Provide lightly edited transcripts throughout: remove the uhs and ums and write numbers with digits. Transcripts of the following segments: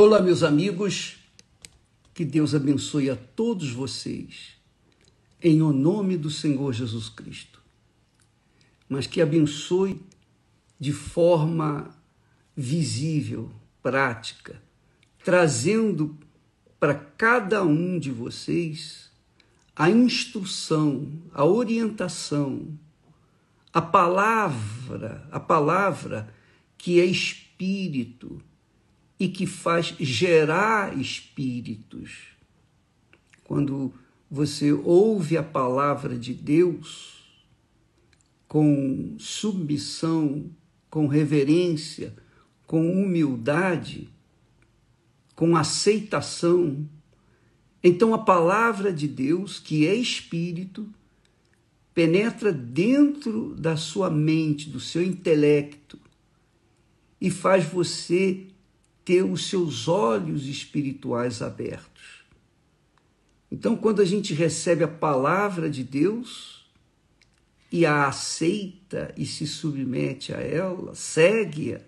Olá, meus amigos, que Deus abençoe a todos vocês, em o nome do Senhor Jesus Cristo, mas que abençoe de forma visível, prática, trazendo para cada um de vocês a instrução, a orientação, a palavra que é espírito, e que faz gerar espíritos. Quando você ouve a palavra de Deus com submissão, com reverência, com humildade, com aceitação, então a palavra de Deus, que é espírito, penetra dentro da sua mente, do seu intelecto, e faz você ter os seus olhos espirituais abertos. Então, quando a gente recebe a palavra de Deus e a aceita e se submete a ela, segue-a,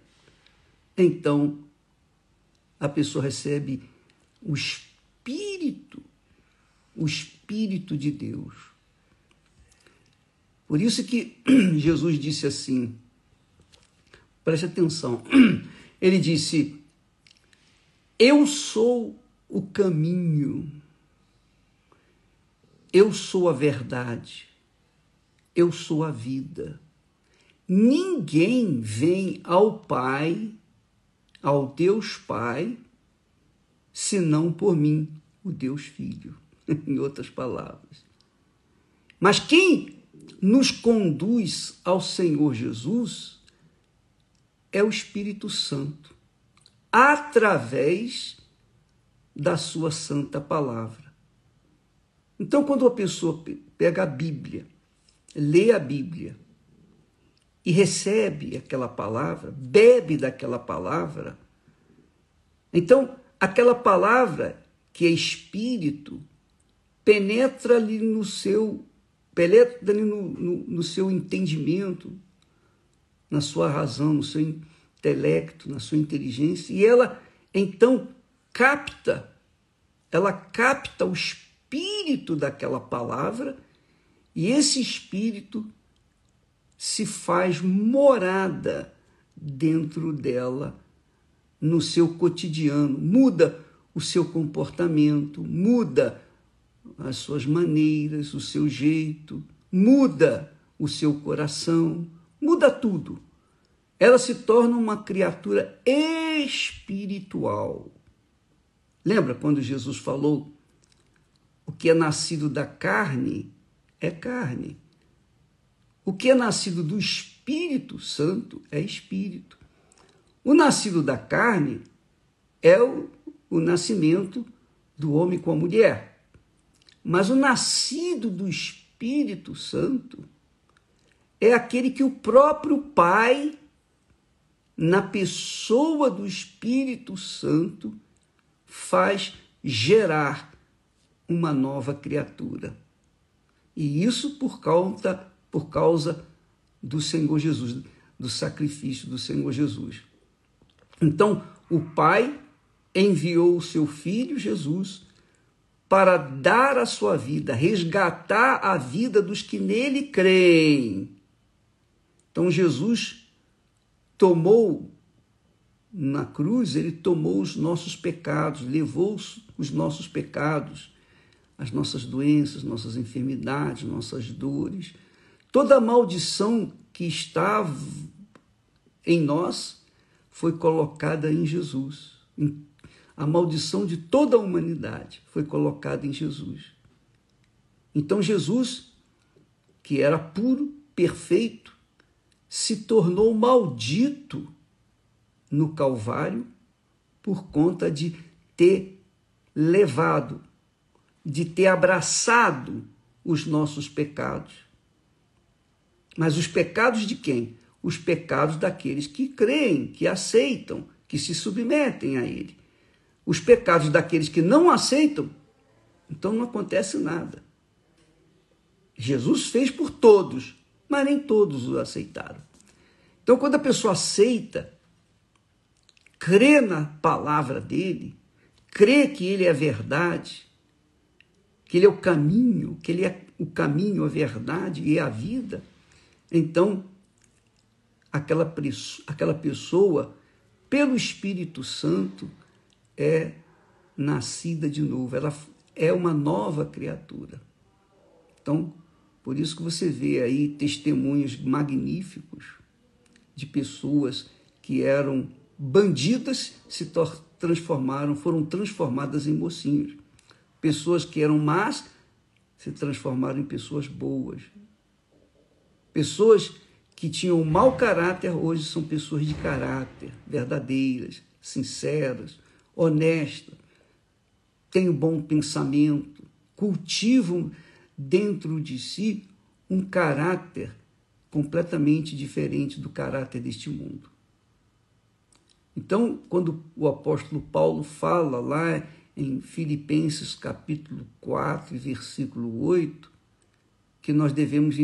então a pessoa recebe o Espírito de Deus. Por isso que Jesus disse assim, preste atenção, ele disse: eu sou o caminho, eu sou a verdade, eu sou a vida. Ninguém vem ao Pai, ao Deus Pai, senão por mim, o Deus Filho, em outras palavras. Mas quem nos conduz ao Senhor Jesus é o Espírito Santo, através da sua santa palavra. Então, quando a pessoa pega a Bíblia, lê a Bíblia e recebe aquela palavra, bebe daquela palavra, então aquela palavra que é espírito penetra ali no seu entendimento, na sua razão, no seu intelecto, na sua inteligência, e ela então capta o espírito daquela palavra, e esse espírito se faz morada dentro dela, no seu cotidiano, muda o seu comportamento, muda as suas maneiras, o seu jeito, muda o seu coração, muda tudo. Ela se torna uma criatura espiritual. Lembra quando Jesus falou: o que é nascido da carne é carne. O que é nascido do Espírito Santo é espírito. O nascido da carne é o nascimento do homem com a mulher. Mas o nascido do Espírito Santo é aquele que o próprio Pai, na pessoa do Espírito Santo, faz gerar uma nova criatura. E isso por causa do Senhor Jesus, do sacrifício do Senhor Jesus. Então, o Pai enviou o seu Filho Jesus para dar a sua vida, resgatar a vida dos que nele creem. Então, Jesus tomou na cruz, ele tomou os nossos pecados, levou os nossos pecados, as nossas doenças, nossas enfermidades, nossas dores. Toda a maldição que estava em nós foi colocada em Jesus. A maldição de toda a humanidade foi colocada em Jesus. Então Jesus, que era puro, perfeito, se tornou maldito no Calvário por conta de ter levado, de ter abraçado os nossos pecados. Mas os pecados de quem? Os pecados daqueles que creem, que aceitam, que se submetem a ele. Os pecados daqueles que não aceitam, então não acontece nada. Jesus fez por todos, mas nem todos o aceitaram. Então, quando a pessoa aceita crê na palavra dele, crê que ele é a verdade, que ele é o caminho, que ele é o caminho, a verdade e a vida, então aquela pessoa, pelo Espírito Santo, é nascida de novo, ela é uma nova criatura. Então, por isso que você vê aí testemunhos magníficos de pessoas que eram bandidas, foram transformadas em mocinhos. Pessoas que eram más se transformaram em pessoas boas. Pessoas que tinham mau caráter hoje são pessoas de caráter, verdadeiras, sinceras, honestas, têm um bom pensamento, cultivam dentro de si um caráter completamente diferente do caráter deste mundo. Então, quando o apóstolo Paulo fala lá em Filipenses capítulo 4, versículo 8, que nós devemos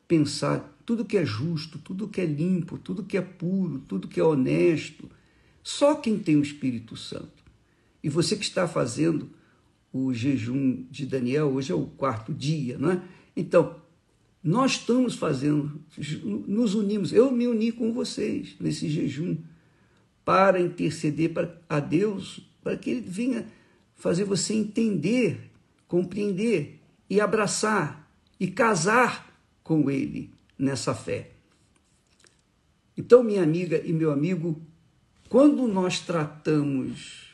pensar tudo que é justo, tudo que é limpo, tudo que é puro, tudo que é honesto, só quem tem o Espírito Santo. E você que está fazendo o jejum de Daniel, hoje é o 4º dia, não é? Então, nós estamos fazendo, nos unimos, eu me uni com vocês nesse jejum para interceder a Deus, para que Ele venha fazer você entender, compreender e abraçar e casar com Ele nessa fé. Então, minha amiga e meu amigo, quando nós tratamos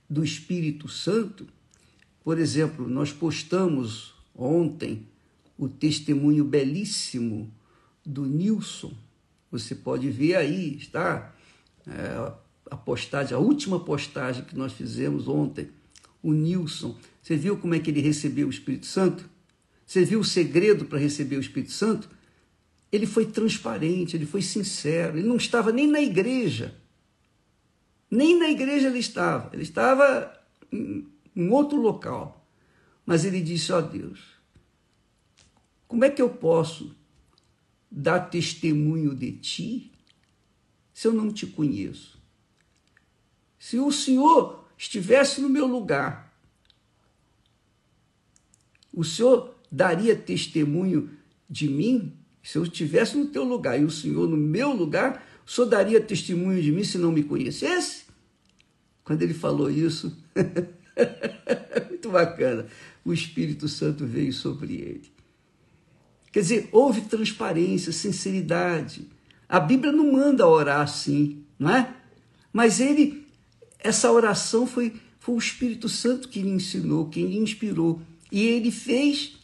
do Espírito Santo, por exemplo, nós postamos ontem o testemunho belíssimo do Nilson. Você pode ver aí, está a última postagem que nós fizemos ontem, o Nilson. Você viu como é que ele recebeu o Espírito Santo? Você viu o segredo para receber o Espírito Santo? Ele foi transparente, ele foi sincero, ele não estava nem na igreja. Nem na igreja ele estava em outro local. Mas ele disse, ó Deus, como é que eu posso dar testemunho de ti se eu não te conheço? Se o Senhor estivesse no meu lugar, o Senhor daria testemunho de mim? Se eu estivesse no teu lugar e o Senhor no meu lugar, o Senhor daria testemunho de mim se não me conhecesse? Quando ele falou isso, muito bacana, o Espírito Santo veio sobre ele. Quer dizer, houve transparência, sinceridade. A Bíblia não manda orar assim, não é? Mas essa oração foi o Espírito Santo que lhe ensinou, quem lhe inspirou. E ele fez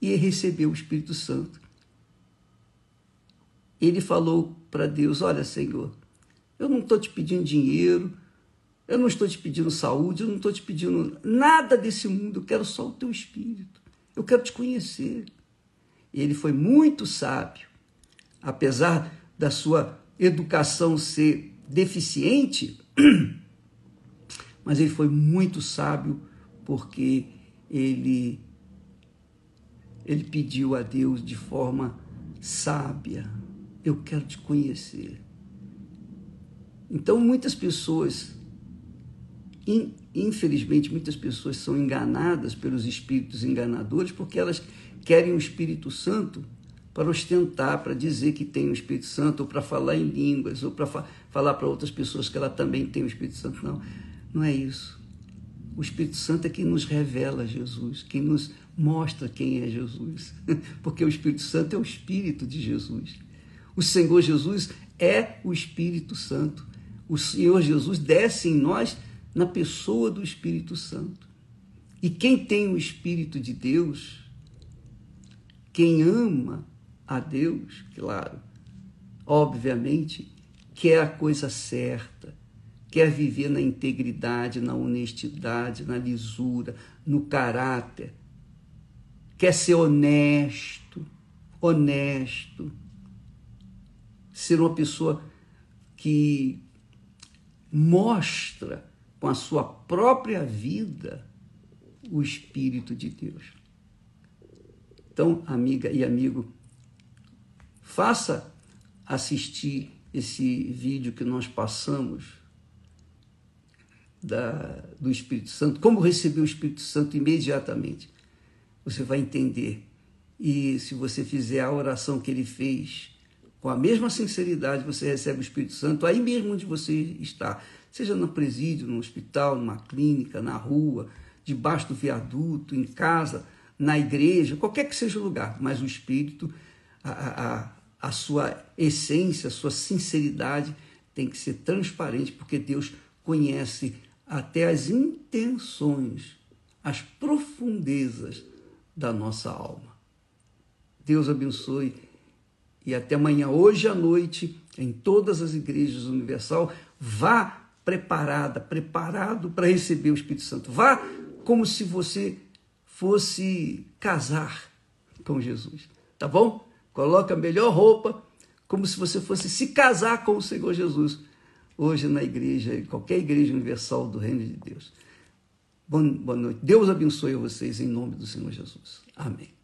e ele recebeu o Espírito Santo. Ele falou para Deus, olha, Senhor, eu não estou te pedindo dinheiro, eu não estou te pedindo saúde, eu não estou te pedindo nada desse mundo, eu quero só o teu Espírito, eu quero te conhecer. E ele foi muito sábio, apesar da sua educação ser deficiente, mas ele foi muito sábio porque ele pediu a Deus de forma sábia, eu quero te conhecer. Então, muitas pessoas, infelizmente, muitas pessoas são enganadas pelos espíritos enganadores porque elas querem o Espírito Santo para ostentar, para dizer que tem o Espírito Santo, ou para falar em línguas, ou para falar para outras pessoas que ela também tem o Espírito Santo. Não, não é isso. O Espírito Santo é quem nos revela Jesus, quem nos mostra quem é Jesus, porque o Espírito Santo é o Espírito de Jesus. O Senhor Jesus é o Espírito Santo. O Senhor Jesus desce em nós na pessoa do Espírito Santo. E quem tem o Espírito de Deus, quem ama a Deus, claro, obviamente, quer a coisa certa, quer viver na integridade, na honestidade, na lisura, no caráter, quer ser honesto, ser uma pessoa que mostra com a sua própria vida o Espírito de Deus. Então, amiga e amigo, faça assistir esse vídeo que nós passamos do Espírito Santo, como receber o Espírito Santo imediatamente, você vai entender. E se você fizer a oração que ele fez, com a mesma sinceridade, você recebe o Espírito Santo aí mesmo onde você está, seja no presídio, no hospital, numa clínica, na rua, debaixo do viaduto, em casa, na igreja, qualquer que seja o lugar, mas o Espírito, a sua essência, a sua sinceridade tem que ser transparente, porque Deus conhece até as intenções, as profundezas da nossa alma. Deus abençoe e até amanhã. Hoje à noite, em todas as igrejas universal, vá preparado para receber o Espírito Santo. Vá como se você fosse casar com Jesus, tá bom? Coloca a melhor roupa, como se você fosse se casar com o Senhor Jesus, hoje na igreja, qualquer igreja universal do Reino de Deus. Boa noite. Deus abençoe vocês em nome do Senhor Jesus. Amém.